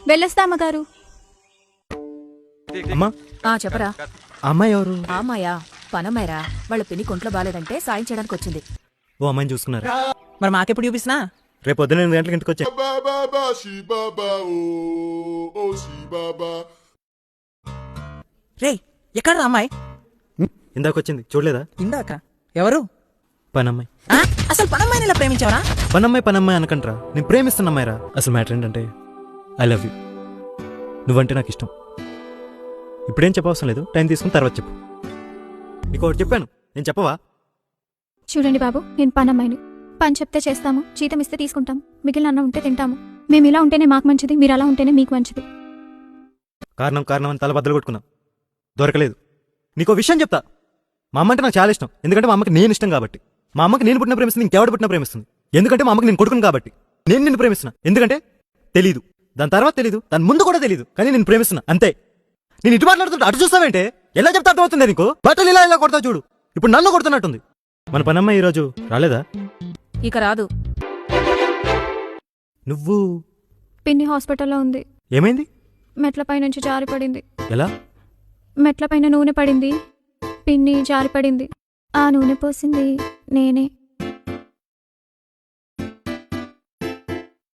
వెళ్ళొస్తా అమ్మగారు. అమ్మా చెప్పరా. అమ్మాయి ఎవరు? ఆ అమ్మాయా? పనమ్మాయిరా. వాళ్ళ పిన్ని కొంట్లో బాలేదంటే సాయం చేయడానికి వచ్చింది. ఓ అమ్మాయిని చూసుకున్నారు. మరి మాకెప్పుడు చూపిస్తున్నా? రేపు పొద్దున్న 8 గంటలకు ఇంటికి వచ్చా. రే ఎక్కడ రా అమ్మాయి? ఇందాక వచ్చింది చూడలేదా? ఇందాక ఎవరు? పనమ్మాయి. అసలు పనమ్మాయిని ఇలా ప్రేమించావరా? పనమ్మాయి అనకంట్రా, నేను ప్రేమిస్తున్న అమ్మాయిరా. అసలు మ్యాటర్ ఏంటంటే ఐ లవ్ యూ. నువ్వంటే నాకు ఇష్టం. ఇప్పుడేం చెప్పవసరం లేదు, టైం తీసుకుని తర్వాత చెప్పు. నీకు ఒకటి చెప్పాను, నేను చెప్పవా? చూడండి బాబు, నేను పనమ్మాయిని. పని చెప్తే చేస్తాము, జీతం ఇస్తే తీసుకుంటాం, మిగిలిన అన్నం ఉంటే తింటాము. మేము ఇలా ఉంటేనే మాకు మంచిది, మీరు అలా ఉంటేనే మీకు మంచిది. కారణం అని తల బద్దలు కొట్టుకున్నాం, దొరకలేదు. నీకో విషయం చెప్తా, మా అమ్మ అంటే నాకు చాలా ఇష్టం. ఎందుకంటే మా అమ్మకి నేను ఇష్టం కాబట్టి. మా అమ్మకి నేను పుట్టిన ప్రేమిస్తుంది, ఇంకెవడు పుట్టిన ప్రేమిస్తుంది. ఎందుకంటే మా అమ్మకి నేను కొడుకును కాబట్టి. నేను నిన్ను ప్రేమిస్తున్నా, ఎందుకంటే తెలీదు, దాని తర్వాత తెలీదు, దాని ముందు కూడా తెలీదు, కానీ నేను ప్రేమిస్తున్నా అంతే. నేను ఇటు మాట్లాడుతుంటే అటు చూస్తావేంటే? ఎలా చెప్తా అర్థమవుతుంది నీకు? బట్టలు ఇలా కొడతా చూడు, ఇప్పుడు నన్ను కొడుతున్నట్టుంది. మన పనమ్మాయి ఈరోజు రాలేదా? ఇక రాదు. నువ్వు? పిన్ని హాస్పిటల్లో ఉంది. ఏమైంది? మెట్లపై నుంచి జారిపడింది. ఎలా? మెట్లపైన నూనె పడింది, పిన్ని జారిపడింది. ఆ నూనె పోసింది నేనే.